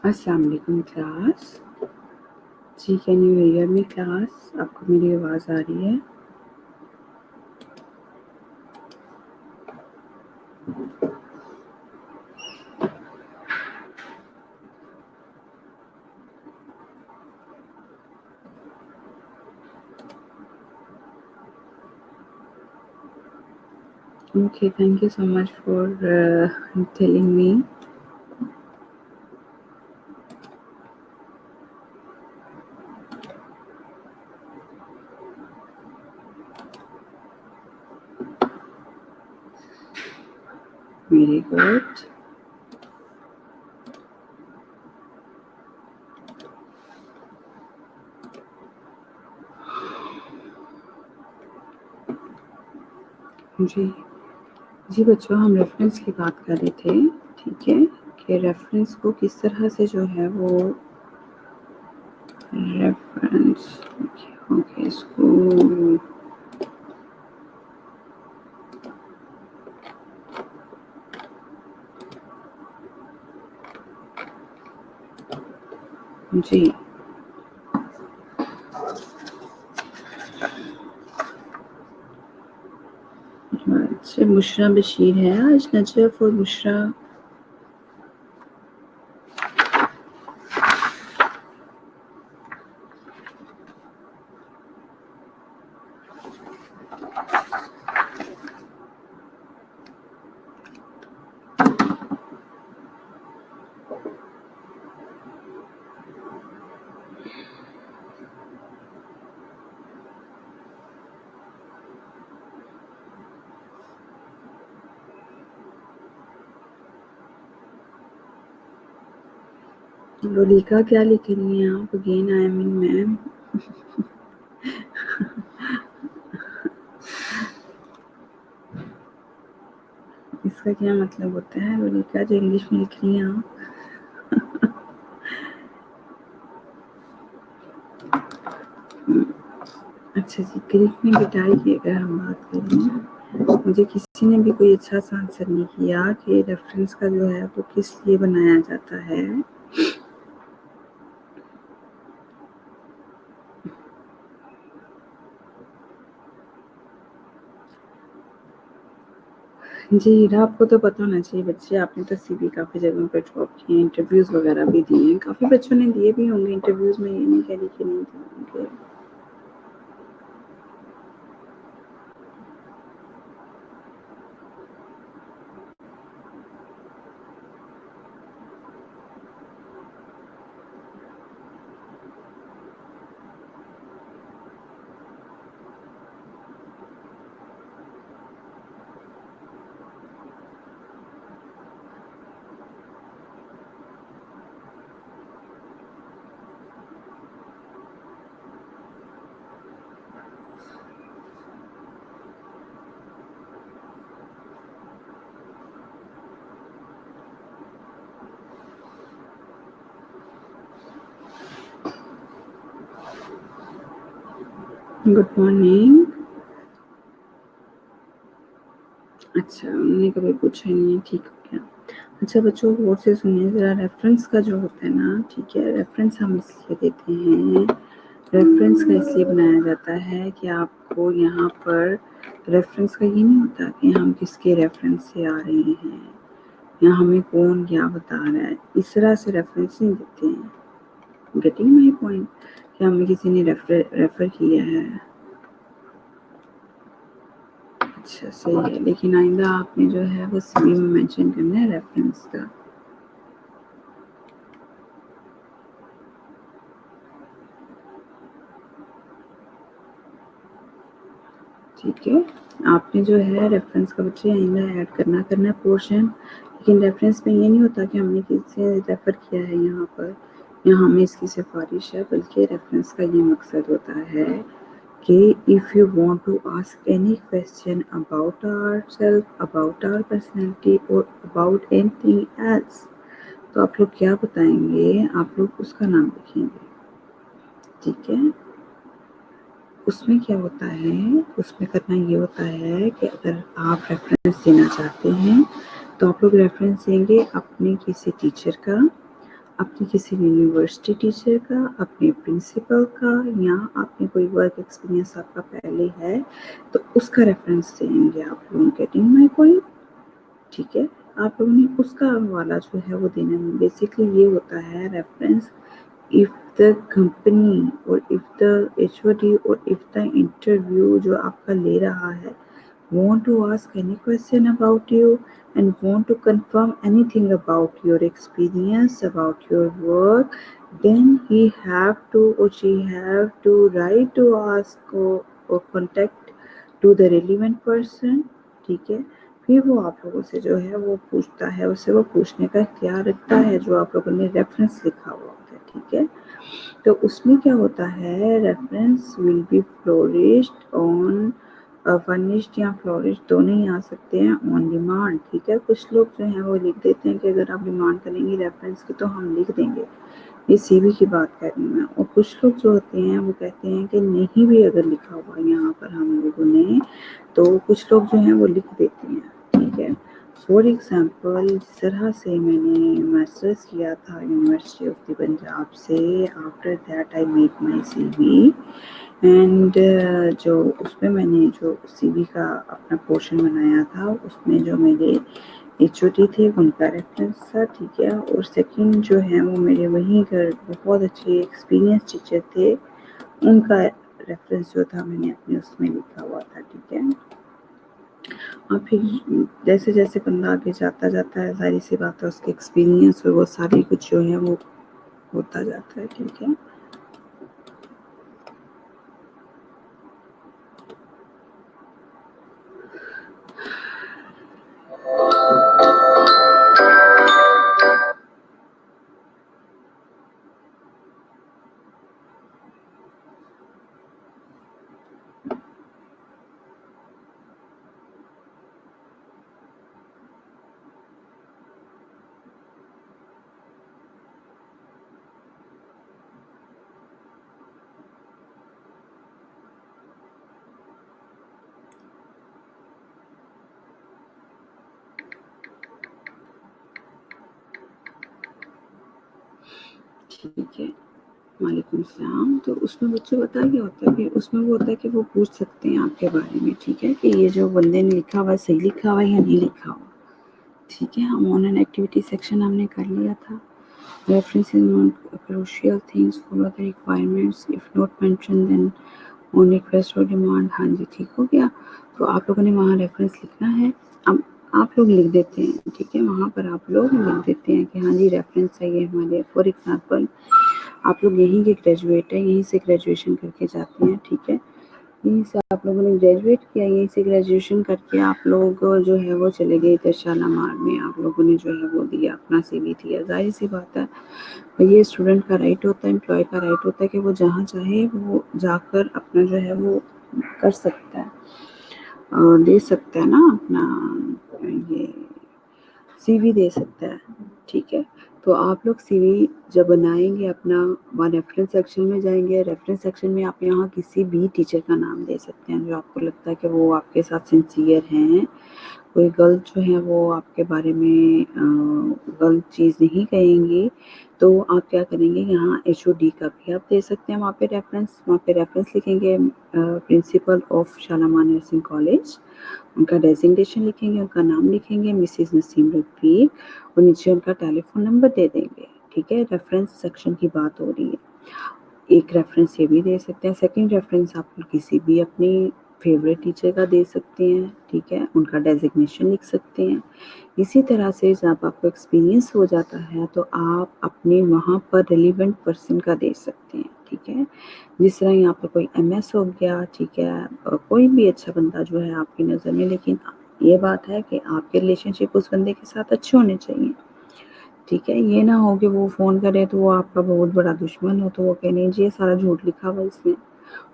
अस्सलाम वालेकुम क्लास। जी, can you hear me class? आपको मेरी आवाज़ आ रही है? Okay, thank you so much for telling me. Very good. जी बच्चों, हम रेफरेंस की बात कर रहे थे, ठीक है, कि रेफरेंस को किस तरह से जो है वो रेफरेंस ओके इसको जी अच्छा, मुशरा बशीर है आज, नजफ और मुशरा। लोलिका क्या लिख रही हैं आप? अगेन आई मीन मैम, इसका क्या मतलब होता है लोलिका जो इंग्लिश में लिख रही हैं आप? अच्छा जी, ग्रीक में गिटार की अगर हम बात करें, मुझे किसी ने भी कोई अच्छा सा आंसर नहीं किया कि रेफरेंस का जो है वो किस लिए बनाया जाता है। जी, आपको तो पता होना चाहिए बच्चे, आपने तो सीवी काफ़ी जगहों पर ड्रॉप किए, इंटरव्यूज़ वगैरह भी दिए हैं, काफ़ी बच्चों ने दिए भी होंगे इंटरव्यूज़ में, ये नहीं कह रही कि नहीं दिए होंगे। Good morning. अच्छा, उन्होंने कभी पूछा नहीं है, ठीक हो गया। अच्छा बच्चों, गौर से सुनिए ज़रा, रेफरेंस का जो होता है ना, ठीक है, रेफरेंस हम इसलिए देते हैं, रेफरेंस का इसलिए बनाया जाता है कि आपको यहाँ पर रेफरेंस का ये नहीं होता कि हम किसके रेफरेंस से आ रहे हैं या हमें कौन क्या बता रहा है, इस तरह से रेफरेंस नहीं देते हैं। गेटिंग माई पॉइंट, कि हमें किसी ने रेफर किया है। अच्छा सही है, लेकिन आइंदा आपने जो है वो सीवी में मेंशन करना है रेफरेंस का। ठीक है, आपने जो है रेफरेंस का बच्चे आइंदा ऐड करना है पोर्शन, लेकिन रेफरेंस में ये नहीं होता कि हमने किससे रेफर किया है यहाँ पर या हमें इसकी सिफारिश है, बल्कि रेफरेंस का ये मकसद होता है कि if you want to ask any question about ourselves, about our personality और अबाउट एनीथिंग एल्स, तो आप लोग क्या बताएंगे? आप लोग उसका नाम लिखेंगे, ठीक है। उसमें क्या होता है, उसमें करना ये होता है कि अगर आप रेफरेंस देना चाहते हैं तो आप लोग रेफरेंस देंगे अपने किसी टीचर का, अपनी किसी भी यूनिवर्सिटी टीचर का, अपने प्रिंसिपल का, या आपने कोई वर्क एक्सपीरियंस आपका पहले है तो उसका रेफरेंस देंगे आप लोग। Getting my point? ठीक है, आप लोगों ने उसका वाला जो है वो देना है। बेसिकली ये होता है रेफरेंस, इफ द कंपनी और इफ द एचओडी और इफ द इंटरव्यू जो आपका ले रहा है want to ask any question about you and want to confirm anything about your experience, about your work, then he have to or she have to write to ask or contact to the relevant person। ठीक है, फिर वो आप लोगों से जो है वो पूछता है, उससे वो पूछने का इख्तियार रखता है जो आप लोगों ने रेफरेंस लिखा हुआ होता है। ठीक है, तो उसमें क्या होता है, reference will be flourished on furnished या फ्लोरिश दोनों ही आ सकते हैं, ऑन डिमांड। ठीक है, कुछ लोग जो हैं वो लिख देते हैं कि अगर आप डिमांड करेंगे रेफरेंस की तो हम लिख देंगे, ये सीवी की बात कर रही हूँ मैं। और कुछ लोग जो होते हैं वो कहते हैं कि नहीं भी अगर लिखा हुआ यहाँ पर हम लोगों ने, तो कुछ लोग जो हैं वो लिख देते हैं। ठीक है, फॉर एग्जाम्पल जिस तरह से मैंने मास्टर्स किया था यूनिवर्सिटी ऑफ द पंजाब से, after that I made my CV and जो उसमें मैंने जो CV का अपना पोर्शन बनाया था उसमें जो मेरे एचओडी थे उनका रेफरेंस था। ठीक है, और सेकंड जो है वो मेरे वहीं घर बहुत अच्छे एक्सपीरियंस टीचर थे, उनका रेफरेंस जो था मैंने अपने उसमें लिखा हुआ था। ठीक है, और फिर जैसे जैसे बंदा आगे जाता जाता है, जाहिर सी बात है उसके एक्सपीरियंस और वो सारी कुछ जो है वो होता जाता है। ठीक है, ठीक है, वालेकुम सलाम। तो उसमें बच्चों पता है क्या होता है, कि उसमें वो होता है कि वो पूछ सकते हैं आपके बारे में। ठीक है, कि ये जो बंदे ने लिखा हुआ है सही लिखा हुआ है या नहीं लिखा हुआ। ठीक है, हम ऑनलाइन एक्टिविटी सेक्शन हमने कर लिया था। Reference is not crucial things, follow the requirements, if not mention then on request और डिमांड। हाँ जी, ठीक हो गया। तो आप लोगों ने वहाँ रेफरेंस लिखना है। अब आप लोग लिख देते हैं। ठीक है, वहाँ पर आप लोग लिख देते हैं कि हाँ जी रेफरेंस चाहिए हमारे। फॉर एग्जाम्पल आप लोग यहीं के ग्रेजुएट हैं, यहीं से ग्रेजुएशन करके जाते हैं। ठीक है, यहीं से आप लोगों ने ग्रेजुएट किया, यहीं से ग्रेजुएशन करके आप लोग जो है वो चले गए इधर शालामार में, आप लोगों ने जो है वो दिया अपना CV दिया। जाहिर सी बात है, ये स्टूडेंट का राइट होता है, एम्प्लॉय का राइट होता है कि वो जहाँ चाहे वो जाकर अपना जो है वो कर सकता है, दे सकता है ना अपना ये CV दे सकता है। ठीक है, तो आप लोग CV जब बनाएंगे अपना, वहाँ रेफरेंस सेक्शन में जाएंगे। रेफरेंस सेक्शन में आप यहाँ किसी भी टीचर का नाम दे सकते हैं जो आपको लगता है कि वो आपके साथ सिंसियर हैं, कोई गलत जो है वो आपके बारे में गलत चीज़ नहीं कहेंगी। तो आप क्या करेंगे, यहाँ HOD का भी आप दे सकते हैं वहाँ पे रेफरेंस लिखेंगे, principal of Shalamar nursing college, उनका डेजिग्नेशन लिखेंगे, उनका नाम लिखेंगे मिसेस नसीम रफ़ीक, और नीचे उनका टेलीफोन नंबर दे देंगे। ठीक है, रेफरेंस सेक्शन की बात हो रही है। एक रेफरेंस ये भी दे सकते हैं। सेकंड रेफरेंस आप किसी भी अपनी फेवरेट टीचर का दे सकते हैं। ठीक है, उनका डेजिग्नेशन लिख सकते हैं। इसी तरह से जब आपको एक्सपीरियंस हो जाता है तो आप अपने वहाँ पर रिलेवेंट पर्सन का दे सकते हैं। ठीक है, जिस तरह यहाँ पर कोई MS हो गया। ठीक है, कोई भी अच्छा बंदा जो है आपकी नज़र में, लेकिन ये बात है कि आपके रिलेशनशिप उस बंदे के साथ अच्छे होने चाहिए। ठीक है, ये ना हो कि वो फ़ोन करे तो वो आपका बहुत बड़ा दुश्मन हो, तो वो कहे नहीं जी ये सारा झूठ लिखा हुआ इसने,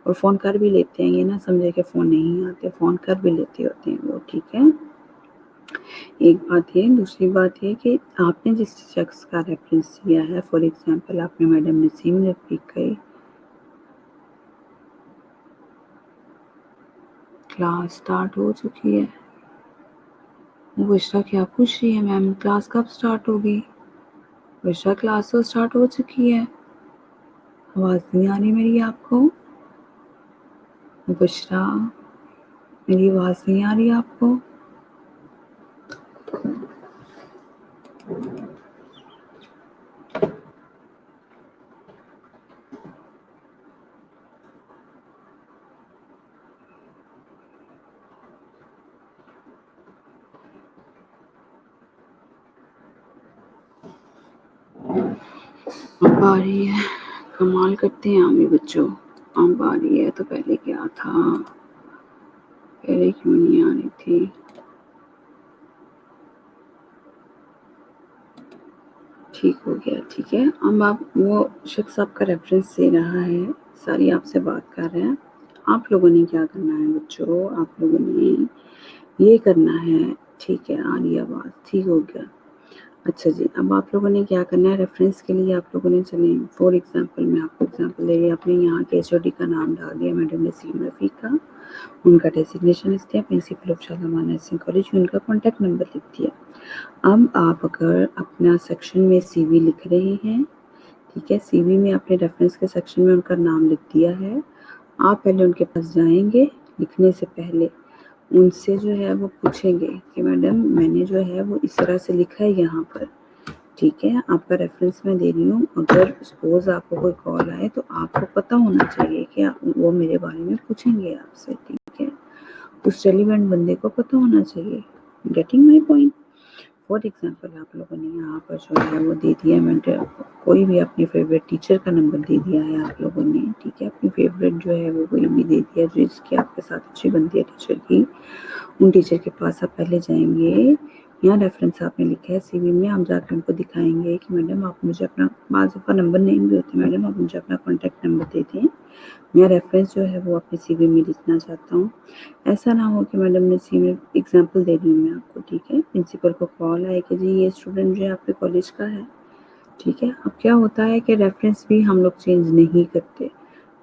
और फ़ोन कर भी लेते हैं, ये ना समझे कि फ़ोन नहीं आते, फ़ोन कर भी लेते होते हैं वो। ठीक है, एक बात ये। दूसरी बात ये कि आपने जिस शख्स का रेफरेंस दिया है, फॉर एग्जांपल आपने मैडम नसीम रफ़ीक का, क्लास स्टार्ट हो चुकी है। वो बुशरा क्या पूछ रही है, मैम क्लास कब स्टार्ट होगी? बुशरा क्लास तो स्टार्ट हो चुकी है, आवाज़ नहीं आ रही मेरी आपको? बुशरा, मेरी आवाज़ नहीं आ रही आपको? अब आ रही है, कमाल करते हैं आमी बच्चों। अब आ रही है तो पहले क्या था, पहले क्यों नहीं आ रही थी? ठीक हो गया, ठीक है। अब आप, वो शख्स आपका रेफरेंस दे रहा है, सारी आपसे बात कर रहे हैं। आप लोगों ने क्या करना है बच्चों, आप लोगों ने ये करना है, ठीक है, आ रही आवाज़, ठीक हो गया। अच्छा जी, अब आप लोगों ने क्या करना है, रेफरेंस के लिए आप लोगों ने, चलें फॉर एग्जांपल मैं आपको एग्जांपल दे रही हूँ, आपने यहाँ के एचओडी का नाम डाल दिया मैडम नसीम रफ़ीका, उनका डेजिग्नेशन इस दिया principal of Shalamar nursing college, उनका कॉन्टैक्ट नंबर लिख दिया। अब आप अगर अपना सेक्शन में सीवी लिख रहे हैं, ठीक है, सीवी में आपने रेफरेंस के सेक्शन में उनका नाम लिख दिया है, आप पहले उनके पास जाएंगे, लिखने से पहले उनसे जो है वो पूछेंगे कि मैडम मैंने जो है वो इस तरह से लिखा है यहाँ पर, ठीक है, आपका रेफरेंस मैं दे रही हूँ, अगर सपोज आपको कोई कॉल आए तो आपको पता होना चाहिए कि वो मेरे बारे में पूछेंगे आपसे, ठीक है, उस रेलिवेंट बंदे को पता होना चाहिए। Getting my point? For example आप लोगों ने यहाँ पर जो है वो दे दिया, मैंने कोई भी अपनी फेवरेट टीचर का नंबर दे दिया है आप लोगों ने, ठीक है, अपनी फेवरेट जो है वो कोई भी दे दिया जिसकी आपके साथ अच्छी बनती है टीचर की, उन टीचर के पास आप पहले जाएंगे, यहाँ रेफरेंस आपने लिखा है सीवी में, आप जाकर उनको दिखाएंगे कि मैडम आप मुझे अपना, बाज़ दफ़ा नंबर नहीं भी होते, मैडम आप मुझे अपना कॉन्टैक्ट नंबर दे दें, मैं रेफरेंस जो है वो अपनी सीवी में लिखना चाहता हूँ। ऐसा ना हो कि मैडम ने सीवी में, एग्जांपल दे रही हूँ मैं आपको, ठीक है, प्रिंसिपल को कॉल आए कि जी ये स्टूडेंट जो है आपके कॉलेज का है, ठीक है, अब क्या होता है कि रेफरेंस भी हम लोग चेंज नहीं करते,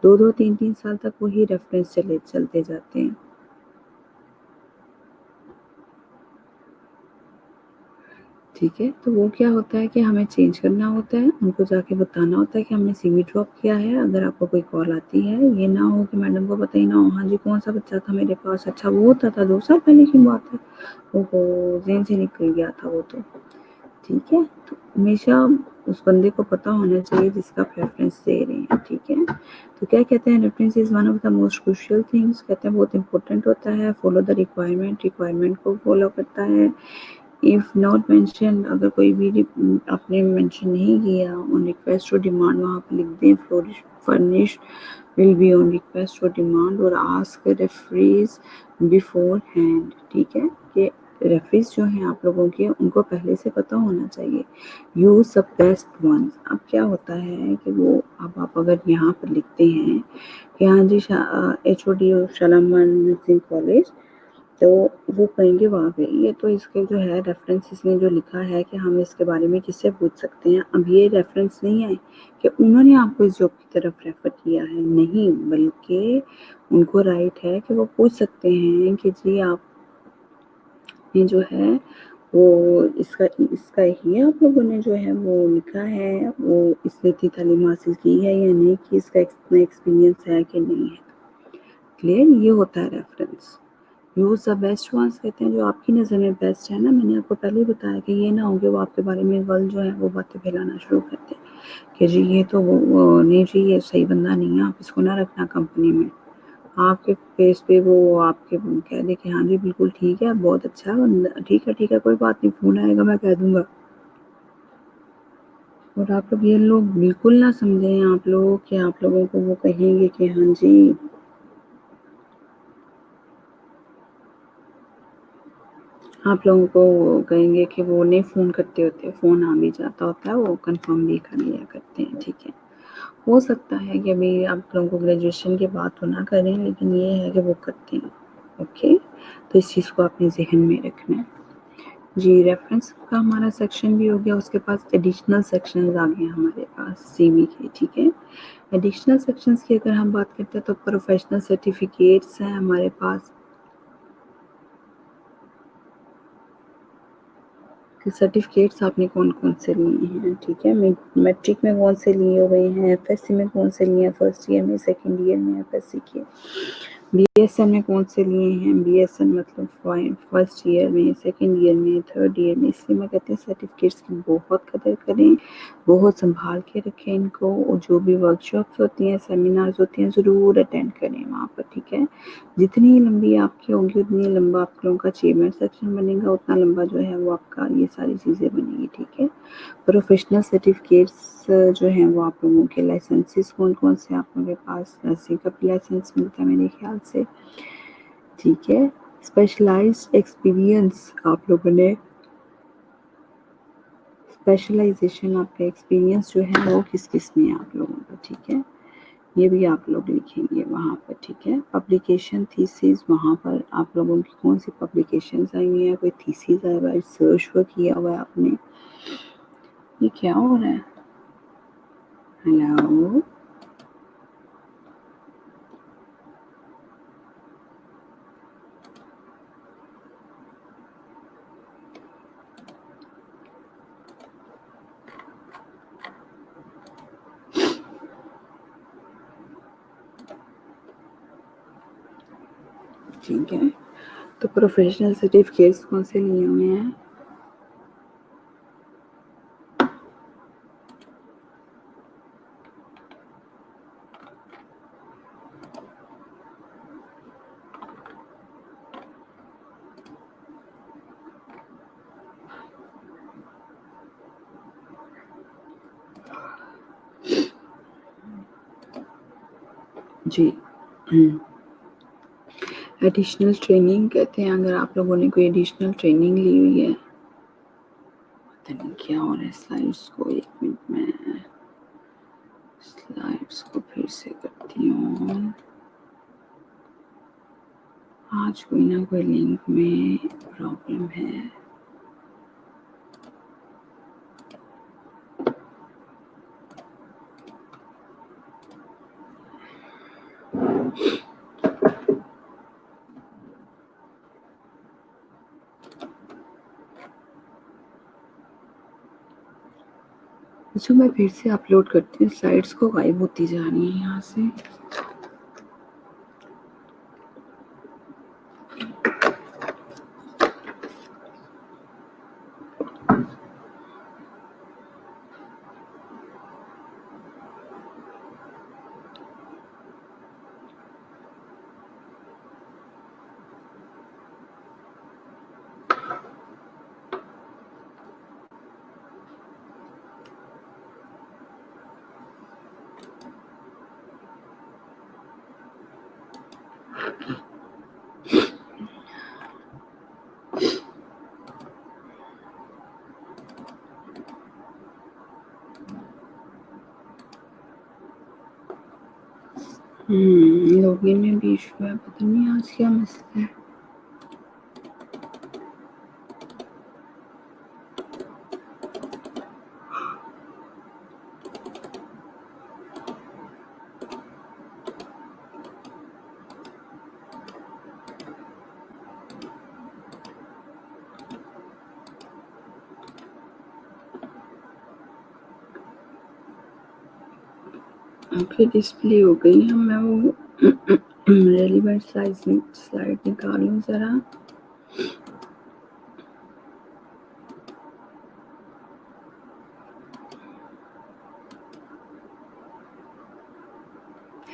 2-2 3-3 साल तक वही रेफरेंस चलते जाते हैं, ठीक है, तो वो क्या होता है कि हमें चेंज करना होता है, उनको जाके बताना होता है कि हमने सीवी ड्रॉप किया है, अगर आपको कोई कॉल आती है, ये ना हो कि मैडम को पता ही ना हो, हाँ जी कौन सा बच्चा था मेरे पास, अच्छा वो होता था 2 साल पहले की बात है, ओहो ज़हन से निकल गया था वो तो, ठीक है, तो हमेशा उस बंदे को पता होना चाहिए जिसका आप रेफरेंस दे रहे हैं, ठीक है, तो क्या कहते हैं, reference is one of the most crucial things, कहते हैं बहुत इंपॉर्टेंट होता है, फॉलो द रिक्वायरमेंट को फॉलो करता है, इफ नॉट मेंशन, अगर कोई भी आपने मेंशन नहीं किया, ऑन रिक्वेस्ट और डिमांड वहाँ पर लिख दें, furnish will be on request और डिमांड, और आस्क रेफरीज बिफोर हैंड, ठीक है, कि रेफरीज जो हैं आप लोगों के, उनको पहले से पता होना चाहिए, यूज द बेस्ट वंस। अब क्या होता है कि वो, अब आप अगर यहाँ पर लिखते हैं कि हाँ जी HOD शालामार नर्सिंग कॉलेज, तो वो कहेंगे वाह भाई, ये तो इसके जो है रेफरेंस इसने जो लिखा है कि हम इसके बारे में किससे पूछ सकते हैं, अब ये रेफरेंस नहीं है कि उन्होंने आपको इस जॉब की तरफ रेफर किया है, नहीं, बल्कि उनको राइट है कि वो पूछ सकते हैं कि जी आपने जो है वो इसका इसका ही आप लोगों ने जो है वो लिखा है, वो इसने इतनी तालीम हासिल की है या नहीं, कि इसका इतना एक्सपीरियंस है कि नहीं है, क्लियर, ये होता है reference. Use the best ones, कहते हैं जो आपकी नज़र में बेस्ट है ना, मैंने आपको पहले ही बताया कि ये ना हो कि वो आपके बारे में गलत जो है वो बातें फैलाना शुरू कर दें कि जी ये तो वो नहीं जी, ये सही बंदा नहीं है, आप इसको ना रखना कंपनी में, आपके फेस पे वो आपके कह दे कि हाँ जी बिल्कुल ठीक है, बहुत अच्छा बंदा, ठीक है कोई बात नहीं, फ़ोन आएगा मैं कह दूँगा, और आप लोग, ये लोग बिल्कुल ना समझें आप लोग कि आप लोगों को वो कहेंगे कि हाँ जी, आप लोगों को कहेंगे कि वो नहीं फ़ोन करते होते, फ़ोन आ भी जाता होता है, वो कंफर्म भी कर लिया करते हैं, ठीक है। हो सकता है कि अभी आप लोगों को ग्रेजुएशन के बाद तो ना करें, लेकिन ये है कि वो करते हैं, ओके, तो इस चीज़ को आपने ज़हन में रखना है। जी, रेफरेंस का हमारा सेक्शन भी हो गया, उसके पास एडिशनल सेक्शंस आ गए हमारे पास सीवी के, ठीक है। एडिशनल सेक्शंस की अगर हम बात करते हैं तो प्रोफेशनल सर्टिफिकेट्स हैं हमारे पास, सर्टिफिकेट्स आपने कौन-कौन से लिए हैं, ठीक है? मैट्रिक में कौन से लिए हुए हैं, एफएससी में कौन से लिए हैं, फर्स्ट ईयर में, सेकंड ईयर में एफएससी के, बीएसएन में कौन से लिए हैं, बीएसएन मतलब फर्स्ट ईयर में, सेकंड ईयर में, थर्ड ईयर में। इसलिए मैं कहती हूँ सर्टिफिकेट्स की बहुत कदर करें, बहुत संभाल के रखें इनको, और जो भी वर्कशॉप्स होती हैं, सेमिनार्स होती हैं, ज़रूर अटेंड करें वहाँ पर, ठीक है? जितनी लंबी आपकी होगी उतनी लंबा आप लोगों का अचीवमेंट सेक्शन बनेगा, उतना लंबा जो है वो आपका ये सारी चीज़ें बनेगी, ठीक है? प्रोफेशनल सर्टिफिकेट्स जो हैं वो आप लोगों के लाइसेंसेस कौन-कौन से आप लोगों के पास, नर्सिंग का भी लाइसेंस मिलता है मेरे ख्याल से, ठीक है? स्पेशलाइज्ड एक्सपीरियंस आप लोगों ने, स्पेशलाइजेशन आपका एक्सपीरियंस जो है वो किस-किस में है आप लोगों का, ठीक है? ये भी आप लोग लिखेंगे वहाँ पर, ठीक है? पब्लिकेशन थीसिस वहाँ पर आप लोगों की कौन सी पब्लिकेशंस आई हुई हैं, कोई थीसिस आया हुआ है, रिसर्च वर्क किया हुआ है आपने? ये क्या हो रहा है? हेलो? ठीक है, तो प्रोफेशनल सर्टिफिकेट्स कौन से लिए हुए हैं? जी। एडिशनल ट्रेनिंग कहते हैं, अगर आप लोगों ने कोई एडिशनल ट्रेनिंग ली हुई है, पता नहीं क्या हो रहा है स्लाइड्स को, 1 मिनट में स्लाइड्स को फिर से करती हूँ। आज कोई ना कोई लिंक में प्रॉब्लम है। जो मैं फिर से अपलोड करती हूँ, स्लाइड्स को गायब होती जा रही है यहाँ से। लॉगिन में भी इशू है, पता नहीं आज क्या मसला है। आपकी डिस्प्ले हो गई है, मैं वो रेलिवेंट स्लाइड निकालूं जरा।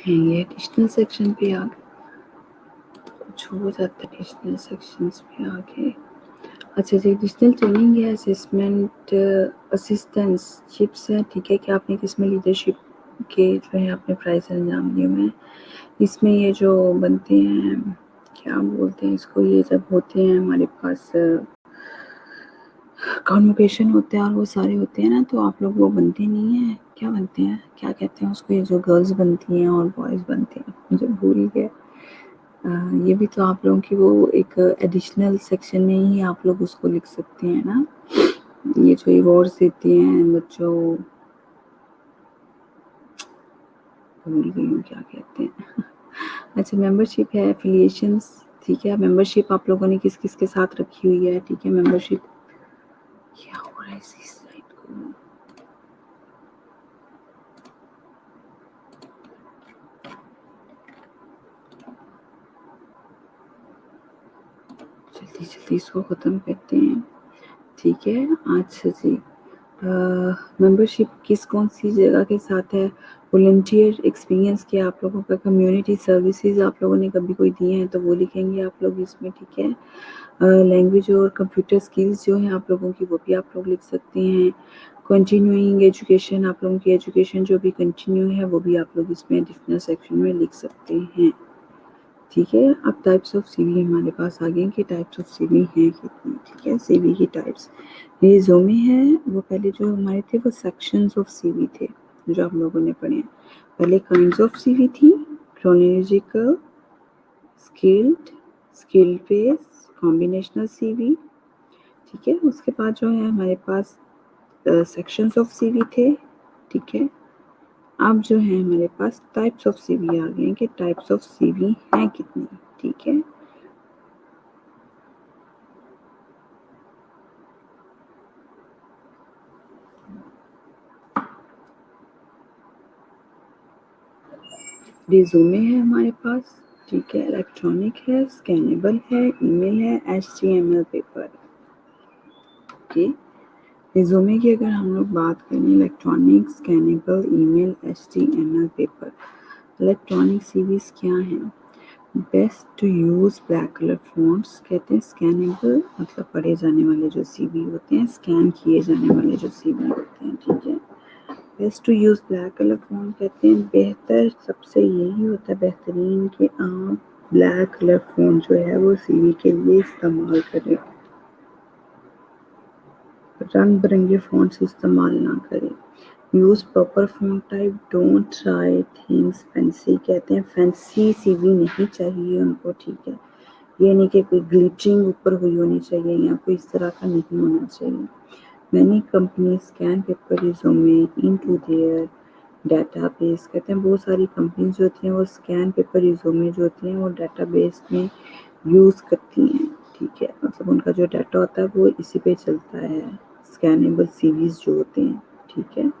ये एडिशनल सेक्शन पे आ गए, कुछ हो जाता है एडिशनल सेक्शंस पे आके। अच्छा जी, एडिशनल ट्रेनिंग है, असेसमेंट असिस्टेंटशिप्स है, ठीक है? कि आपने किसमें लीडरशिप के जो है अपने प्राइस अंजाम दिए हुए हैं। इसमें ये जो बनते हैं, क्या बोलते हैं इसको, ये जब होते हैं हमारे पास कॉन्वोकेशन होते हैं और वो सारे होते हैं ना, तो आप लोग वो बनते नहीं हैं, क्या बनते हैं, क्या कहते हैं उसको, ये जो गर्ल्स बनती हैं और बॉयज़ बनते हैं, मुझे भूल गए। ये भी तो आप लोगों की वो एक एडिशनल सेक्शन में ही आप लोग उसको लिख सकते हैं ना, ये जो अवार्ड्स देते हैं बच्चों, भूल गई हूँ क्या कहते हैं। अच्छा, मेंबरशिप है, एफिलिएशंस, ठीक है? मेंबरशिप आप लोगों ने किस किस के साथ रखी हुई है, ठीक है? मेंबरशिप क्या हो रहा है इसी स्लाइड को? जल्दी जल्दी इसको खत्म करते हैं, ठीक है। अच्छा जी, मेंबरशिप किस कौन सी जगह के साथ है? वॉलंटियर एक्सपीरियंस क्या आप लोगों का? कम्युनिटी सर्विसेज आप लोगों ने कभी कोई दिए हैं तो वो लिखेंगे आप लोग इसमें, ठीक है। लैंग्वेज और कंप्यूटर स्किल्स जो हैं आप लोगों की वो भी आप लोग लिख सकते हैं। कंटिन्यूइंग एजुकेशन, आप लोगों की एजुकेशन जो भी कंटिन्यू है वो भी आप लोग इसमें डिफरेंट सेक्शन में लिख सकते हैं, ठीक है। अब टाइप्स ऑफ सीवी हमारे पास आ गए कि टाइप्स ऑफ सीवी हैं कितनी, ठीक है। सीवी की टाइप्स, रिज्यूमे है वो पहले जो हमारे थे वो सेक्शंस ऑफ सीवी थे जो आप लोगों ने पढ़े हैं। पहले काइंड्स ऑफ सीवी थी, chronological, skilled, skill based, combinational CV, ठीक है। उसके बाद जो है हमारे पास सेक्शंस ऑफ सीवी थे, ठीक है। अब जो है हमारे पास टाइप्स ऑफ सीवी आ गए कि टाइप्स ऑफ सीवी हैं कितनी, ठीक है। रिज्यूमे है हमारे पास, ठीक है। इलेक्ट्रॉनिक है, स्कैनेबल है, ईमेल है, HTML पेपर, ओके। रिज्यूमे की अगर हम लोग बात करें, electronic, scannable, email, HTML paper. Electronic CVs क्या हैं? Best to use black colour fonts कहते हैं। स्कैनेबल मतलब पढ़े जाने वाले जो सीवी होते हैं, स्कैन किए जाने वाले जो सीवी होते हैं, ठीक है। Best to use black colour font कहते हैं, बेहतर सबसे यही होता है बेहतरीन कि आप ब्लैक कलर फ़ॉन्ट जो है वो सीवी के लिए इस्तेमाल करें, रंग बिरंगे फ़ॉन्ट्स इस्तेमाल ना करें। Use proper font type, don't try things fancy कहते हैं, फैंसी सीवी नहीं चाहिए उनको, ठीक है। ये नहीं कि कोई ग्लिचिंग ऊपर हुई होनी चाहिए या कोई इस तरह का नहीं होना चाहिए। Many company scan paper resume into their database कहते हैं, बहुत सारी कंपनीज जो होती हैं वो स्कैन पेपर रिज्यूमे जो होती हैं वो डेटाबेस में यूज़ करती हैं, ठीक है। मतलब उनका जो डाटा होता है वो इसी पे चलता है, स्कैनेबल सीवीज जो होते हैं, ठीक है।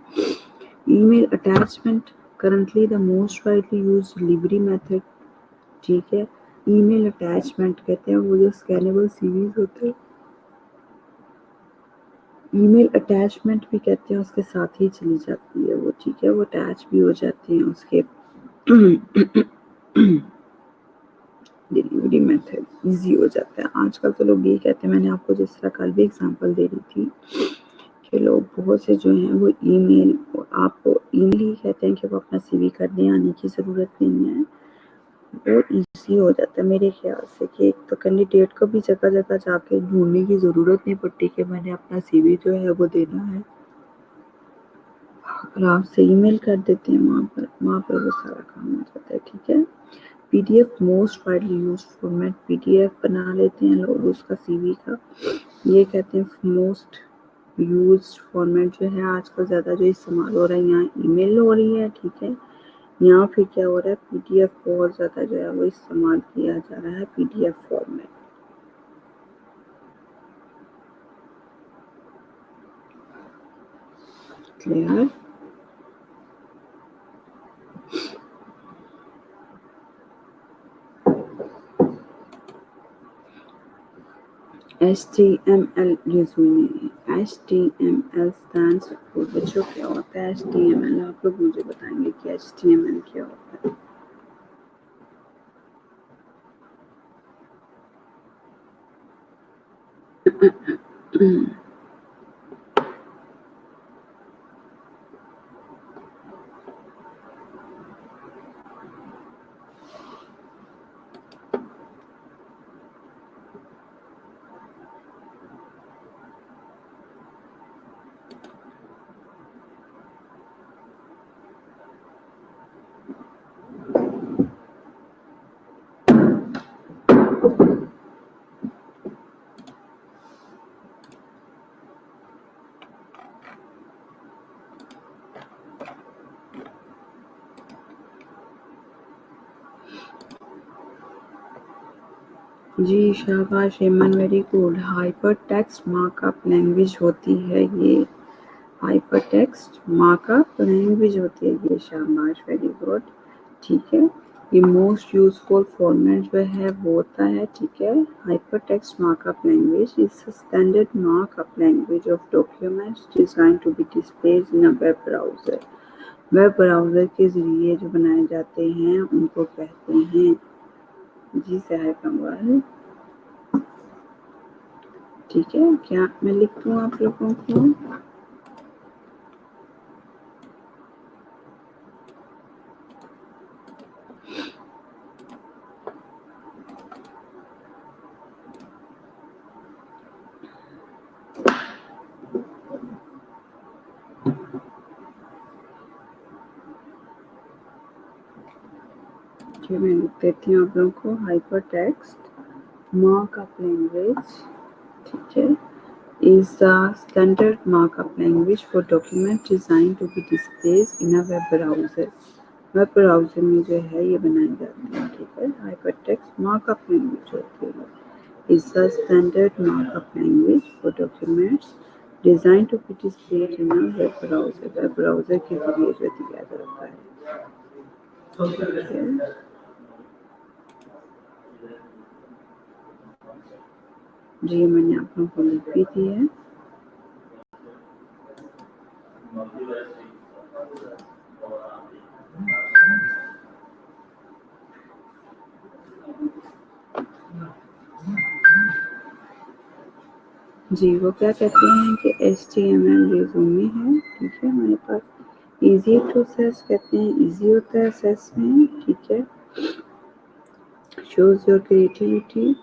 Email attachment currently the most widely use delivery method, ठीक है। ईमेल अटैचमेंट कहते हैं वो जो स्कैनेबल सीवीज होते हैं, ईमेल अटैचमेंट भी कहते हैं, उसके साथ ही चली जाती है वो, ठीक है। वो अटैच भी हो जाते हैं उसके डिलीवरी मेथड इजी हो जाता है। आजकल तो लोग ये कहते हैं, मैंने आपको जिस तरह कल भी एग्जांपल दे रही थी कि लोग बहुत से जो हैं वो ईमेल, आपको ईमेल ही कहते हैं कि वो अपना सीवी करने आने की ज़रूरत नहीं है, वो इजी हो जाता है मेरे ख्याल से कि एक तो कैंडिडेट को भी जगह जगह जाके ढूंढने की ज़रूरत नहीं पड़ती कि मैंने अपना सीवी जो है वो देना है, आराम से ईमेल कर देते हैं वहाँ पर वो सारा काम हो जाता है, ठीक है। PDF most widely used format, PDF बना लेते हैं लोग उसका सीवी का, ये कहते हैं मोस्ट यूज्ड फॉर्मेट जो है आजकल ज़्यादा जो इस्तेमाल हो रहा है, यहाँ ईमेल हो रही है, ठीक है। यहाँ फिर क्या हो रहा है, पीडीएफ बहुत ज़्यादा जो है वो इस्तेमाल किया जा रहा है, PDF format, clear. HTML resume, HTML stands for, बच्चों क्या होता है HTML? आप लोग मुझे बताएंगे कि HTML क्या होता है? जी, शाबाश Heman, very good. Hyper text markup language होती है ये। हाइपर टेक्स्ट मार्कअप लैंग्वेज होती है ये, शाबाश, वेरी गुड। ठीक है, ये मोस्ट यूजफुल फॉर्मेट जो है वो होता है, ठीक है। Hyper text markup language is standard markup language of documents designed to be displayed in a web browser. Web browser के जरिए जो बनाए जाते हैं उनको कहते हैं। जी साहब कमल, ठीक है, क्या मैं लिख दूँ आप लोगों को? जी मैं लिख देती हूँ आप लोगों को। हाइपर टेक्स्ट मार्कअप लैंग्वेज, ठीक है, is the standard markup language for document designed to be displayed in a web browser। Web browser में जो है ये बनाए जाते हैं, ठीक है। हाइपरटेक्स्ट मार्कअप लैंग्वेज होती है, is the standard markup language for documents designed to be displayed in a web browser। Web browser के जरिए जो दिया जाता है, ठीक है। जी मैंने आप लोगों को लिख भी दी है। जी वो क्या कहते हैं कि HTML रिज्यूमे है, ठीक है, हमारे पास। इजी टू सेस कहते हैं, इजी होता है सेस में, ठीक है। शोज योर क्रिएटिविटी,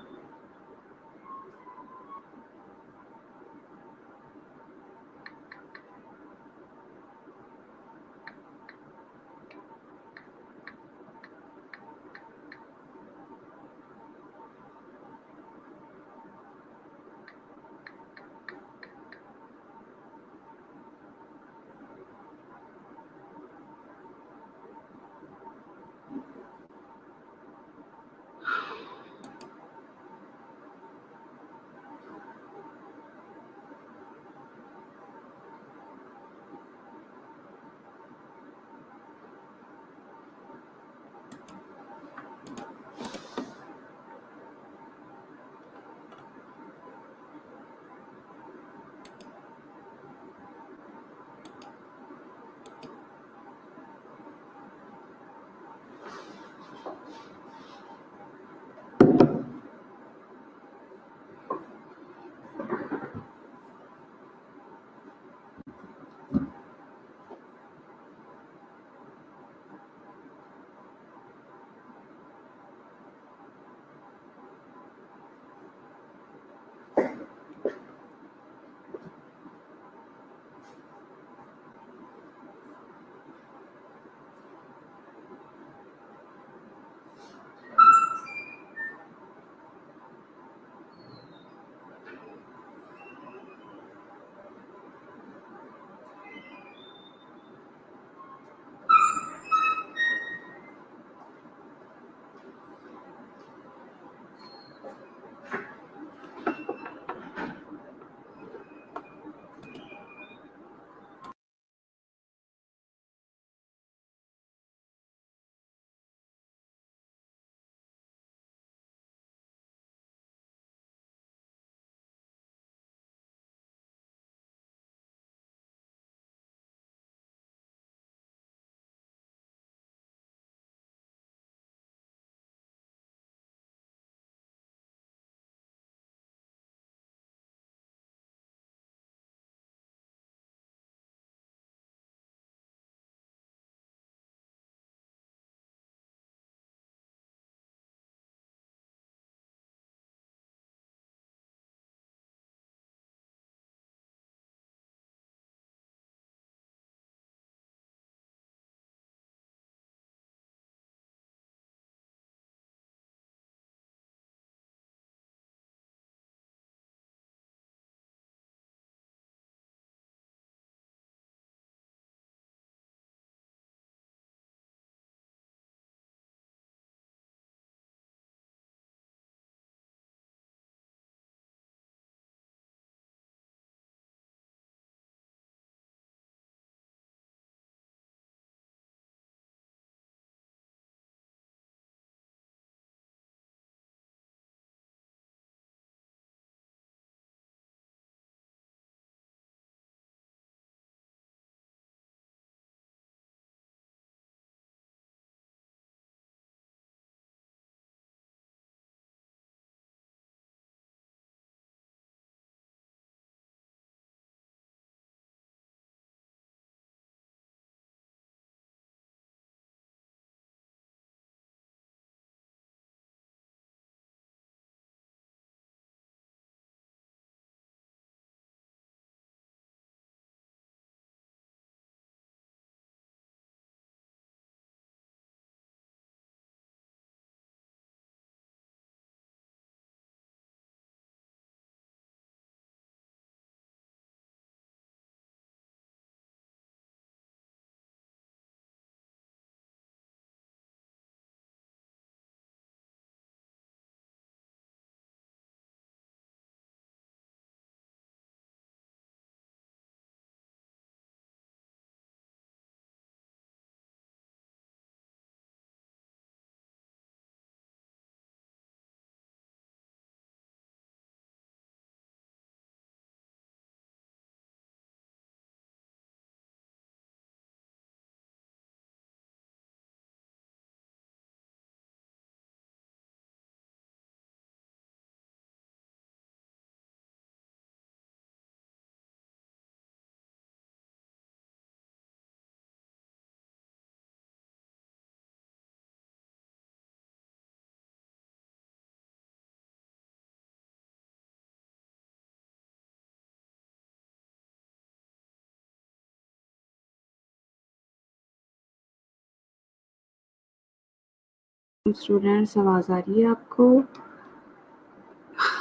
स्टूडेंट्स, आवाज़ आ रही है आपको?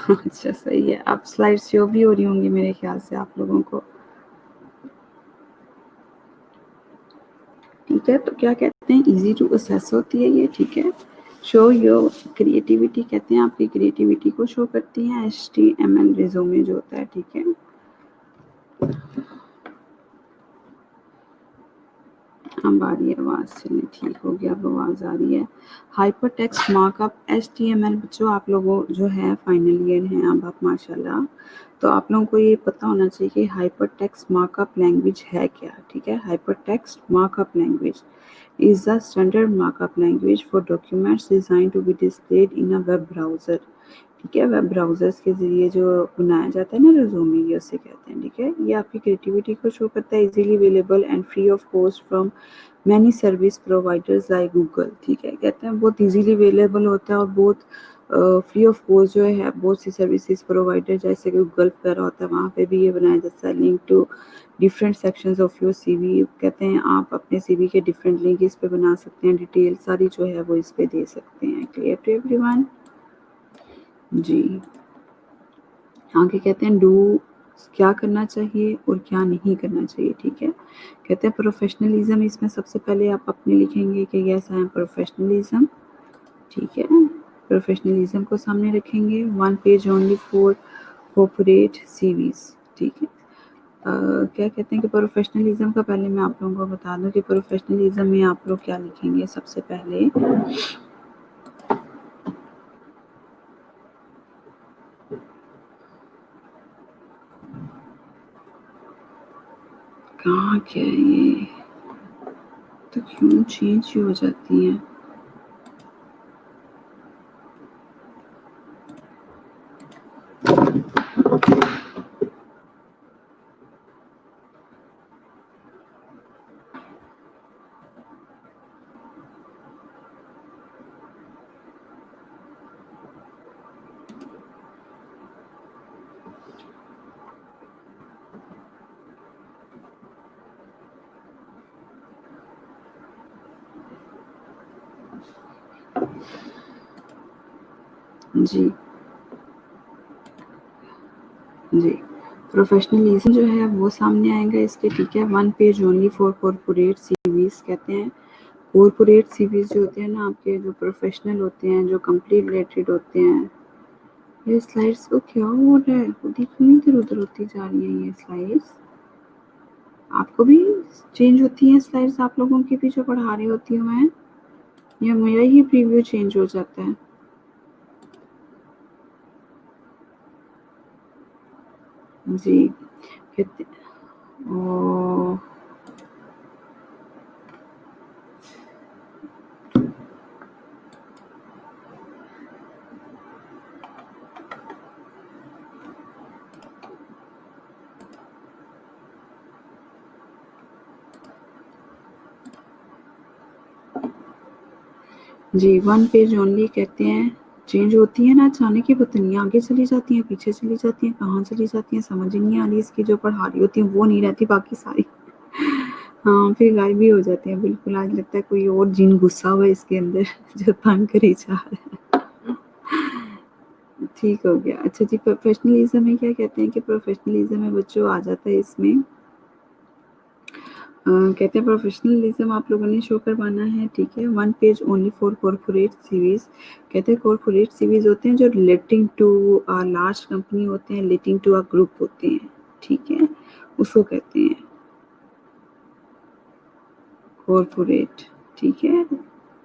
अच्छा, सही है। अब स्लाइड्स शो भी हो रही होंगी मेरे ख्याल से आप लोगों को। ठीक है, तो क्या कहते हैं, ईज़ी टू असेस होती है ये, ठीक है। शो योर क्रिएटिविटी कहते हैं, आपकी क्रिएटिविटी को शो करती हैं। HTML रिज्यूमे जो होता है, ठीक है। अब आ रही है आवाज़, चलिए ठीक हो गया, अब आवाज़ आ रही है। हाइपर टेक्स्ट मार्कअप HTML, बच्चों आप लोगों जो है फाइनल ईयर हैं अब आप माशाल्लाह, तो आप लोगों को ये पता होना चाहिए कि हाइपर टेक्स्ट मार्कअप लैंग्वेज है क्या, ठीक है। Hyper text markup language is the standard markup language for documents designed to be displayed in a web browser, ठीक है। वेब ब्राउजर्स के ज़रिए जो बनाया जाता है ना रिज्यूमे, ये उसे कहते हैं, ठीक है। ये आपकी क्रिएटिविटी को शो करता है। Easily available and free of cost from many service providers like Google, ठीक है। कहते हैं बहुत इजीली अवेलेबल होता है और बहुत फ्री ऑफ कॉस्ट जो है बहुत सी सर्विसेज प्रोवाइडर जैसे कि गूगल वगैरह होता है, वहाँ पे भी ये बनाया जाता है। Link to different sections of your CV, कहते हैं आप अपने CV के डिफरेंट लिंक इस पे बना सकते हैं। डिटेल सारी जो है वो इस पे दे सकते हैं। Clear to everyone? जी। आगे कहते हैं डू, क्या करना चाहिए और क्या नहीं करना चाहिए, ठीक है। कहते हैं प्रोफेशनलिज्म, इसमें सबसे पहले आप अपने लिखेंगे कि यस आई एम प्रोफेशनलिज्म, ठीक है। प्रोफेशनलिज्म को सामने रखेंगे। 1 page only for corporate CVs, ठीक है। क्या कहते हैं कि प्रोफेशनलिज्म का पहले मैं आप लोगों को बता दूं कि प्रोफेशनलिज्म में आप लोग क्या लिखेंगे। सबसे पहले कहाँ क्या है ये, तो क्यों चेंज हो जाती है। जी जी, प्रोफेशनलिज्म जो है वो सामने आएगा इसके, ठीक है। 1 page only for corporate CVs, कहते हैं कॉर्पोरेट CVs जो होते हैं ना आपके, जो प्रोफेशनल होते हैं, जो कंपनी रिलेटेड होते हैं। ये स्लाइड्स को क्या हो रहा है, खुद ही क्यों इधर उधर होती जा रही है ये स्लाइड्स। आपको भी चेंज होती हैं स्लाइड्स, आप लोगों की भी जो पढ़ा रही होती हूँ मैं, या मेरा ही प्रीव्यू चेंज हो जाता है? जी कहते ओ, जी 1 पेज ओनली कहते हैं, चेंज होती है ना अचानक ही, पता नहीं आगे चली जाती हैं, पीछे चली जाती हैं, कहाँ चली जाती हैं, समझ ही नहीं आ रही। इसकी जो पढ़ा रही होती हैं वो नहीं रहती, बाकी सारी हाँ फिर गायब भी हो जाती हैं बिल्कुल। आज लगता है कोई और जिन घुसा हुआ है इसके अंदर जो तंग करे जा रहा है। ठीक हो गया। अच्छा जी, प्रोफेशनलिज्म में क्या कहते हैं कि प्रोफेशनलिज्म में बच्चों आ जाता है इसमें, कहते हैं प्रोफेशनलिज्म आप लोगों ने शो करवाना है, ठीक है। 1 page only for corporate CVs, कहते हैं कॉर्पोरेट CVs होते हैं जो relating to a large company होते हैं, रिलेटिंग टू अ ग्रुप होते हैं, ठीक है, उसको कहते हैं कॉर्पोरेट, ठीक है।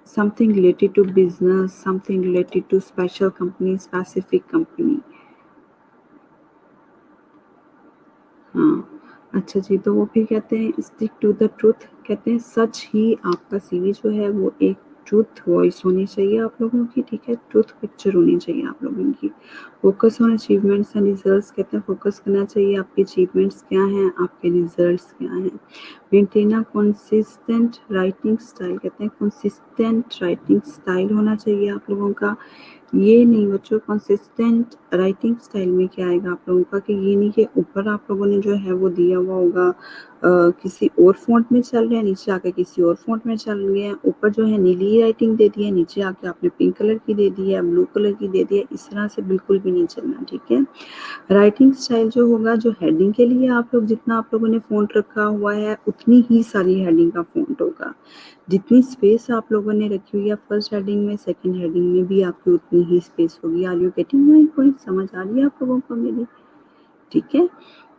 Something related to business, something related to special company, specific company. हाँ, अच्छा जी, तो वो फिर कहते हैं स्टिक टू द ट्रुथ, कहते हैं सच ही आपका CV जो है वो एक ट्रुथ वॉइस होनी चाहिए आप लोगों की, ठीक है। ट्रुथ पिक्चर होनी चाहिए आप लोगों की। Focus on achievements and results, कहते हैं फोकस करना चाहिए आपके अचीवमेंट्स क्या हैं, आपके रिजल्ट्स क्या हैं। Maintain a consistent writing style, कहते हैं कंसिस्टेंट राइटिंग स्टाइल होना चाहिए आप लोगों का। ये नहीं बच्चों, कंसिस्टेंट राइटिंग स्टाइल में क्या आएगा आप लोगों का कि ये नहीं कि ऊपर आप लोगों ने जो है वो दिया हुआ होगा किसी और फॉन्ट में चल रहे हैं, नीचे आके किसी और फॉन्ट में चल रहे हैं, ऊपर जो है नीली राइटिंग दे दी है, नीचे आके आपने पिंक कलर की दे दी है, ब्लू कलर की दे दी है। इस तरह से बिल्कुल भी नहीं चलना, ठीक है। राइटिंग स्टाइल जो होगा, जो हेडिंग के लिए आप लोग जितना आप लोगों ने फ़ॉन्ट रखा हुआ है उतनी ही सारी हेडिंग का फ़ॉन्ट होगा। जितनी स्पेस आप लोगों ने रखी हुई है फर्स्ट हेडिंग में, सेकंड हेडिंग में भी आपकी उतनी ही स्पेस होगी। Are you getting my point? समझ आ रही है आप लोगों को मेरी? ठीक है।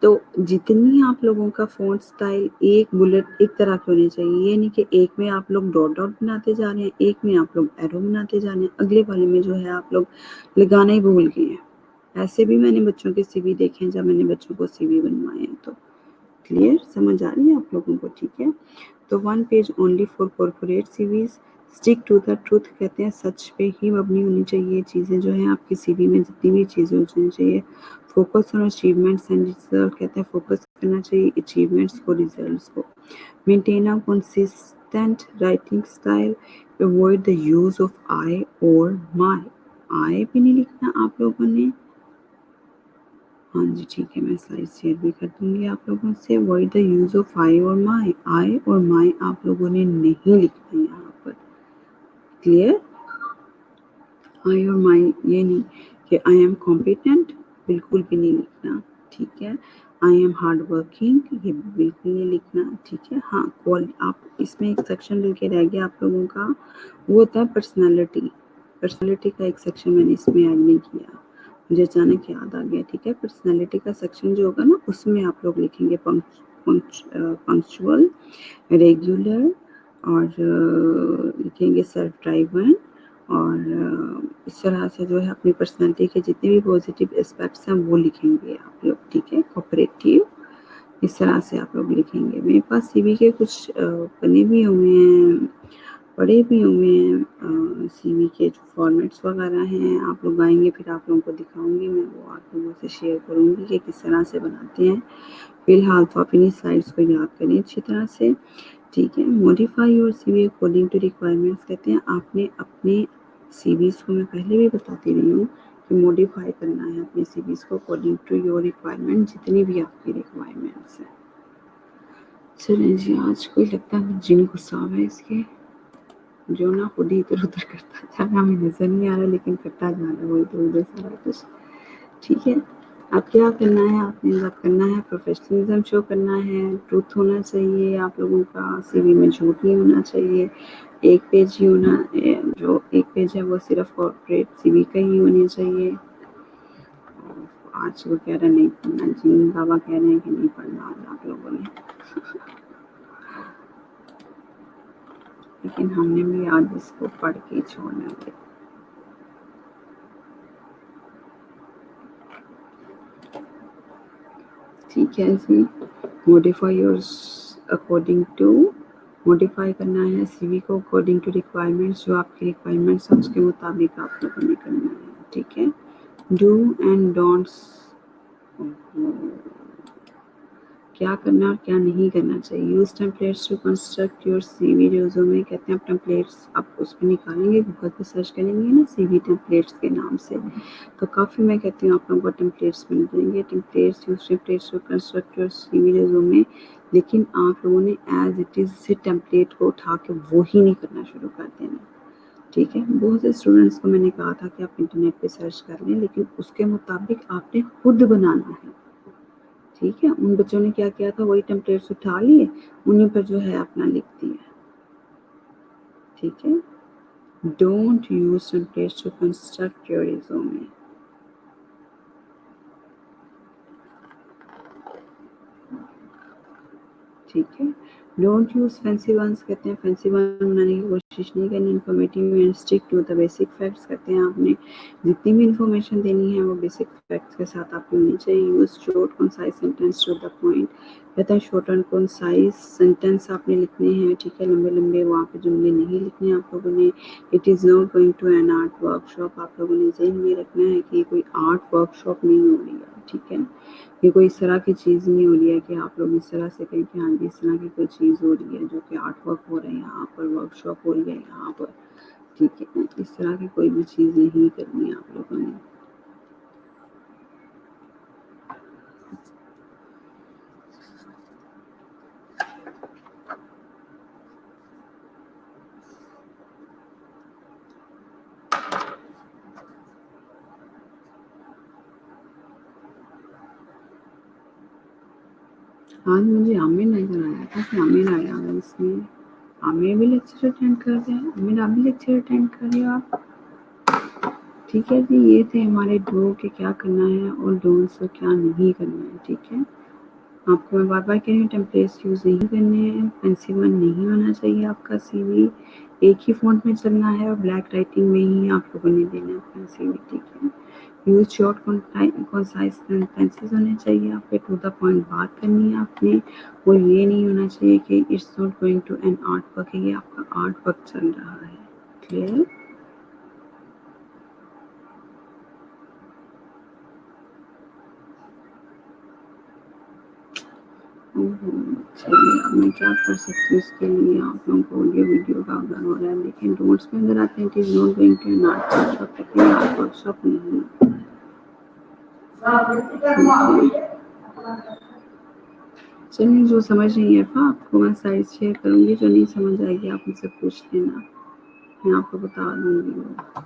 तो जितनी आप लोगों का फ़ॉन्ट स्टाइल एक बुलेट एक तरह के होने चाहिए। ये नहीं कि एक में आप लोग डॉट डॉट बनाते जा रहे हैं, एक में आप लोग एरो बनाते जा रहे हैं, अगले वाले में जो है आप लोग लगाना ही भूल गए हैं। ऐसे भी मैंने बच्चों के सीवी देखे हैं जब मैंने बच्चों को सीवी बनवाए हैं। तो क्लियर समझ आ रही है आप लोगों को? ठीक है। तो 1 page only for corporate CVs, stick to the truth, कहते हैं सच पे ही मबनी होनी चाहिए चीज़ें जो हैं आपकी सीवी में, जितनी भी चीज़ें होनी चाहिए। Focus on achievements and result, कहते हैं फोकस करना चाहिए अचीवमेंट्स को, रिजल्ट्स को। Maintain a consistent writing style, avoid the use of I और माई। आई भी नहीं लिखना आप लोगों ने। हाँ जी ठीक है, मैं स्लाइड शेयर भी कर दूंगी आप लोगों से। Avoid the use of I और माई। आई और माई आप लोगों ने नहीं लिखना है यहाँ पर। क्लियर? आई और माई ये नहीं कि आई एम कॉम्पिटेंट, बिल्कुल भी नहीं लिखना, ठीक है। आई एम हार्ड वर्किंग, ये बिल्कुल नहीं लिखना, ठीक है। हाँ आप इसमें एक सेक्शन मिल के रह गया आप लोगों का, वो होता है पर्सनैलिटी। पर्सनैलिटी का एक सेक्शन मैंने इसमें ऐड नहीं किया, मुझे अचानक याद आ गया, ठीक है। पर्सनैलिटी का सेक्शन जो होगा ना, उसमें आप लोग लिखेंगे पंक्चुअल, रेगुलर, और लिखेंगे सेल्फ ड्राइवन, और इस तरह से जो है अपनी पर्सनैलिटी के जितने भी पॉजिटिव एस्पेक्ट्स हैं वो लिखेंगे आप लोग, ठीक है। कोऑपरेटिव, इस तरह से आप लोग लिखेंगे। मेरे पास सीवी के कुछ बने भी हुए हैं, पड़े भी हुए हैं सीवी के जो फॉर्मेट्स वगैरह हैं। आप लोग आएंगे फिर आप लोगों को दिखाऊंगी, मैं वो आप लोगों से शेयर करूंगी कि किस तरह से बनाते हैं। फिलहाल तो आप इन्हीं स्लाइड्स को याद करें अच्छी तरह से, ठीक है। Modify your CV according to requirements, कहते हैं आपने अपने सीवीज़ को, मैं पहले भी बताती रही हूँ कि मॉडिफाई करना है अपने सीवीज़ को अकॉर्डिंग टू योर रिक्वायरमेंट, जितनी भी आपकी रिक्वायरमेंट्स हैं। चलें जी, आज कोई लगता है जिन गुस्सा है इसके, जो ना खुद ही इधर उधर करता जा रहा, हमें नजर नहीं आ रहा लेकिन करता जा रहा है वो इधर उधर सारा कुछ, ठीक है। अब क्या करना है, आपने जब करना है प्रोफेशनलिज्म शो करना है, ट्रूथ होना चाहिए आप लोगों का, सीवी में झूठ नहीं होना चाहिए। एक पेज ही होना, जो एक पेज है वो सिर्फ कॉर्पोरेट सीवी का ही होना चाहिए। आज वो कह रहा नहीं पढ़ना, जिन बाबा कह रहे हैं कि नहीं पढ़ना आज आप लोगों ने, लेकिन हमने भी आज इसको पढ़ के छोड़ना है। ठीक है जी। Modify yours according to, modify करना है सीवी को अकॉर्डिंग टू रिक्वायरमेंट्स, जो आपकी रिक्वायरमेंट्स हैं उसके मुताबिक आप लोगों ने करना है, ठीक है। डू एंड डोंट्स, क्या करना और क्या नहीं करना चाहिए। Use templates to construct your CV resume, कहते हैं आप टेम्पलेट्स आप उसमें निकालेंगे, गूगल पे सर्च करेंगे ना सीवी टेम्पलेट्स के नाम से, तो काफ़ी मैं कहती हूँ आप लोगों को टेम्पलेट्स मिल जाएंगे। Templates, use templates to construct your CV resume, लेकिन आप लोगों ने एज इट इज़ से टेम्पलेट को उठा के वो ही नहीं करना शुरू कर देना, ठीक है। बहुत से स्टूडेंट्स को मैंने कहा था कि आप इंटरनेट पे सर्च कर लें, लेकिन उसके मुताबिक आपने खुद बनाना है, ठीक है। उन बच्चों ने क्या किया था, वही टेम्पलेट्स उठा लिए, उन्हीं पर जो है अपना लिख दिया, ठीक है। Don't use templates to construct your resume, ठीक है। डोंट यूज फैंसी वंस, कहते हैं फैंसी वन बनाने की कोशिश नहीं करनी। Informative and stick to the basic facts, कहते हैं आपने जितनी भी इन्फॉर्मेशन देनी है वो बेसिक फैक्ट्स के साथ आपकी होनी चाहिए। Use short concise sentence to the point, कहते हैं शॉर्ट एंड कंसाइज सेंटेंस आपने लिखने हैं, ठीक है। लंबे लंबे वहाँ पे जुमले नहीं लिखने आप लोगों ने। It is not going to an art workshop, आप लोगों ने ज़हन में रखना है कि कोई आर्ट वर्कशॉप नहीं हो रही है, ठीक है। ये कोई इस तरह की चीज़ नहीं हो रही है कि आप लोग इस तरह से कहें कि हाँ जी इस तरह की कोई चीज़ हो रही है जो कि आर्ट वर्क हो रहे हैं यहाँ पर, वर्कशॉप हो रही है यहाँ पर, ठीक है। इस तरह की कोई भी चीज़ नहीं करनी है आप लोगों ने। आज मुझे आमिर नज़र आया था कि आमिर आया है इसमें। आमिर भी लेक्चर अटेंड कर रहे हैं। आमिर आप भी लेक्चर अटेंड कर रहे हो आप? ठीक है जी, ये थे हमारे डू के क्या करना है और डोंट्स को क्या नहीं करना है, ठीक है। आपको मैं बार-बार कह रही हूँ टेम्पलेट्स यूज़ नहीं करने हैं, पेंसिल वन नहीं होना चाहिए आपका सीवी, एक ही फ़ॉन्ट में चलना है और ब्लैक राइटिंग में ही आप लोगों ने देना है अपना सीवी, ठीक है। यूज़ शॉर्ट कंसाइज़ सेंटेंसेस होने चाहिए, आपके टू द पॉइंट बात करनी है आपने, और ये नहीं होना चाहिए कि it's not going to an art work, ये आपका आर्ट वर्क चल रहा है। क्लियर? चलिए अब मैं क्या कर सकती हूँ इसके लिए, आप लोगों को ऑडियो वीडियो का अगर हो रहा है, लेकिन नोट्स में अगर आते हैं it is not going to an art workshop, लेकिन आर्ट वर्कशॉप नहीं। चलिए जो समझ नहीं है आपको मैं साइड शेयर करूँगी, जो नहीं समझ आएगी आप मुझसे पूछ लेना, मैं आपको बता दूँगी वो।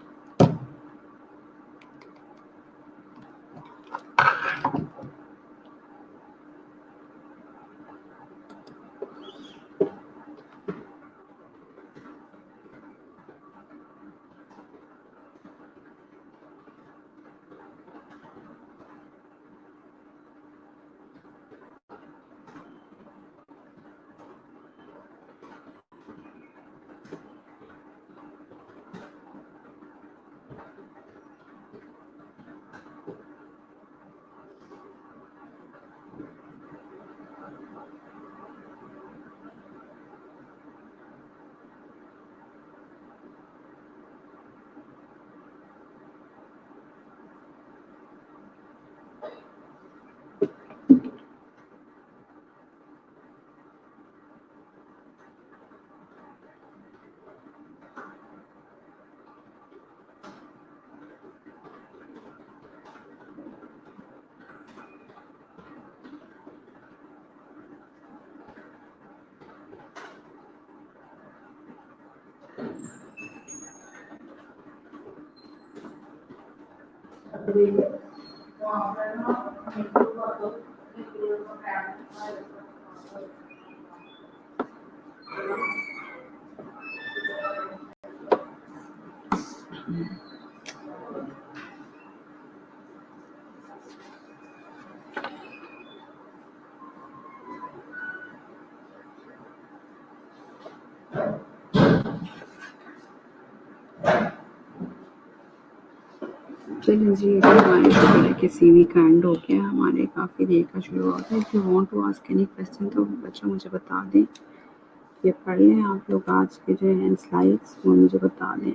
चलिए जी, हमारे तरह के सीवी का एंड हो गया, हमारे काफ़ी देर का शुरू हो गया। If you want to ask any question तो बच्चों मुझे बता दें, ये पढ़ लें आप लोग आज के जो हैं स्लाइड्स वो मुझे बता दें।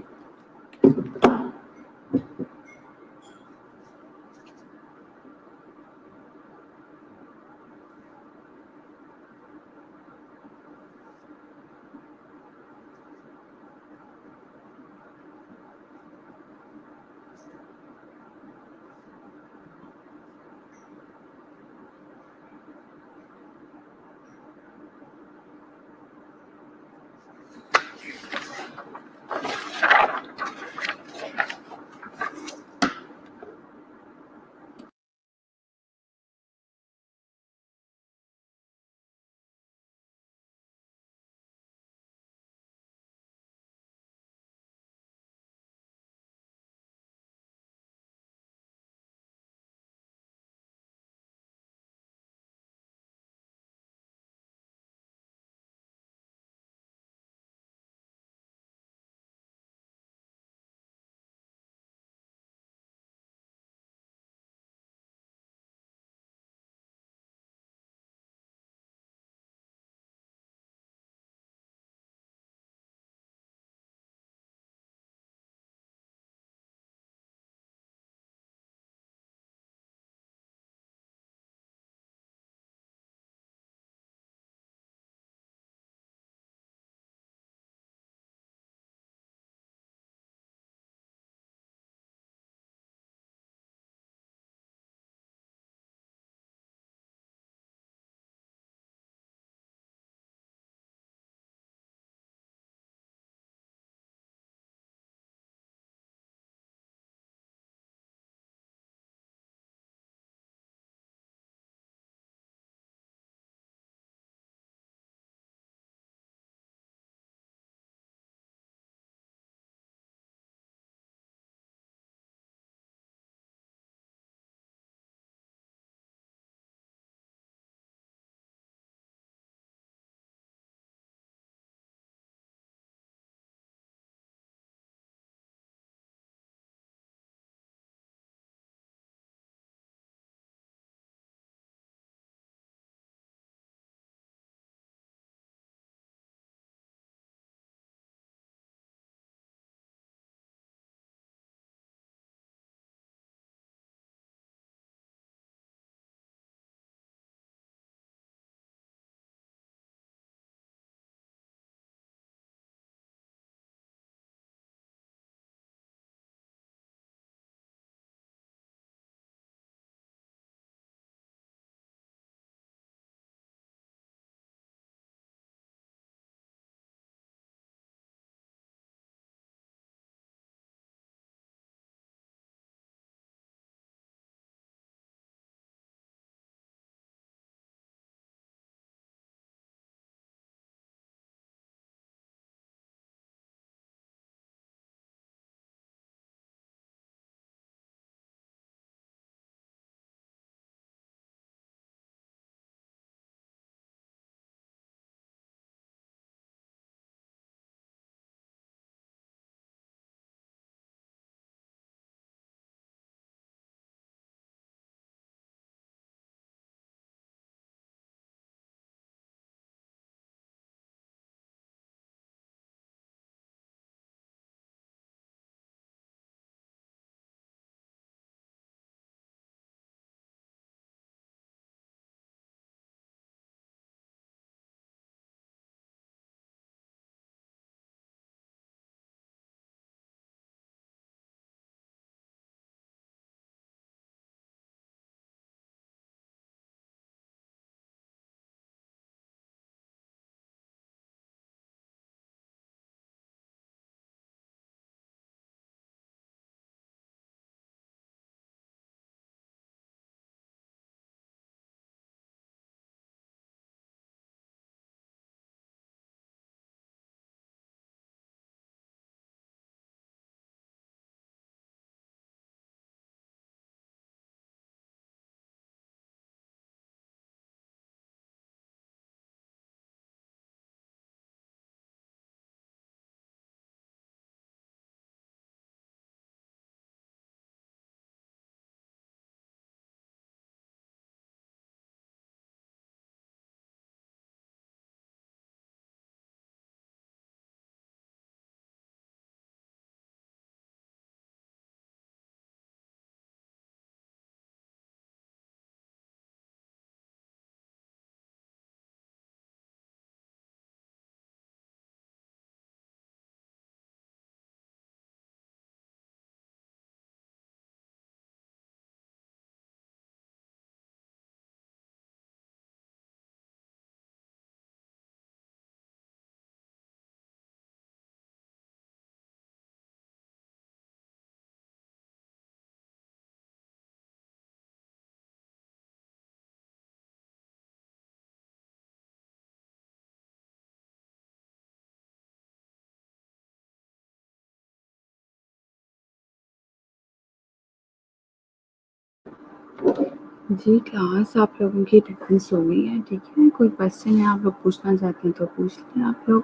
जी, क्लास आप लोगों की अटेंडेंस हो गई है, ठीक है? कोई क्वेश्चन है आप लोग पूछना चाहते हैं तो पूछ लें आप लोग।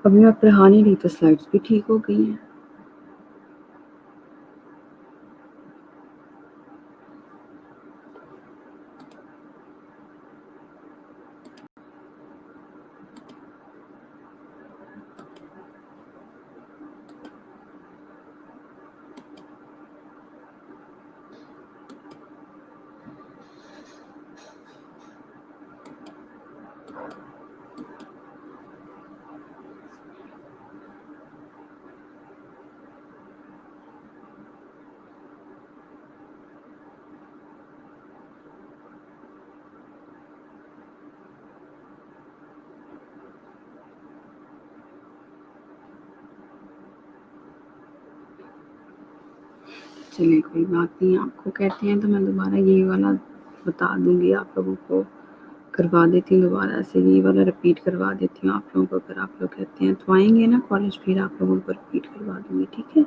अभी मैं पढ़ा नहीं रही तो स्लाइड्स भी ठीक हो गई हैं। चलिए कोई बात नहीं, आपको कहते हैं तो मैं दोबारा यही वाला बता दूँगी आप लोगों को, करवा देती हूँ दोबारा से, यही वाला रिपीट करवा देती हूँ आप लोगों को। अगर आप लोग कहते हैं तो आएँगे ना कॉलेज, फिर आप लोगों को रिपीट करवा दूँगी, ठीक है?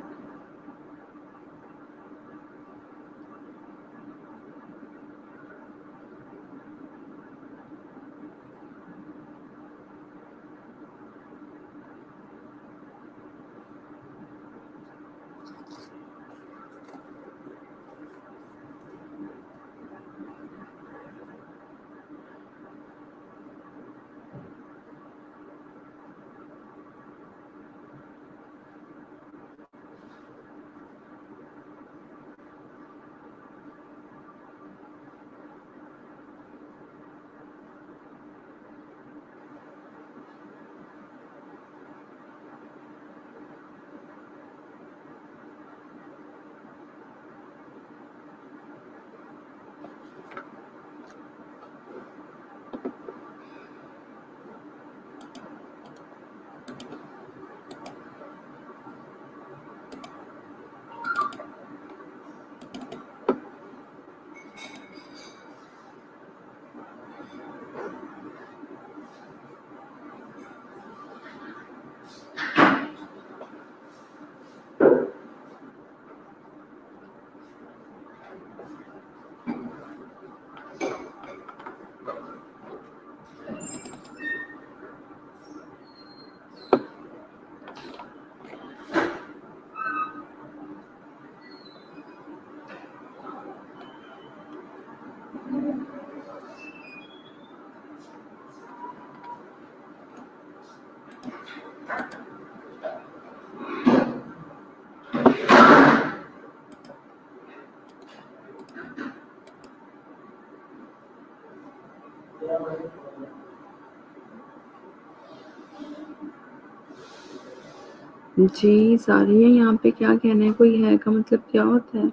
जी, सारी है यहाँ पे, क्या कहना है? कोई है का मतलब क्या होता है?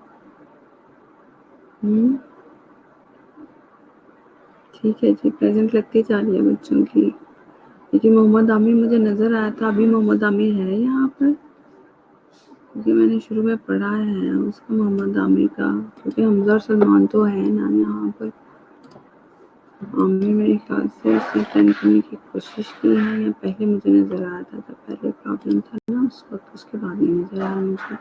ठीक है जी, प्रेज़ेंट लगती जा रही है बच्चों की। लेकिन मोहम्मद आमिर मुझे नज़र आया था, अभी मोहम्मद आमिर है यहाँ पर? क्योंकि मैंने शुरू में पढ़ा है उसका, मोहम्मद आमिर का, क्योंकि हमज़ा और सलमान तो है ना यहाँ पर। आमिर मेरे ख्याल से उसने अटेंड करने की कोशिश की है, या पहले मुझे नज़र आया था, जब पहले प्रॉब्लम था ना उस वक़्त, उसके बाद नहीं नज़र आया मुझे।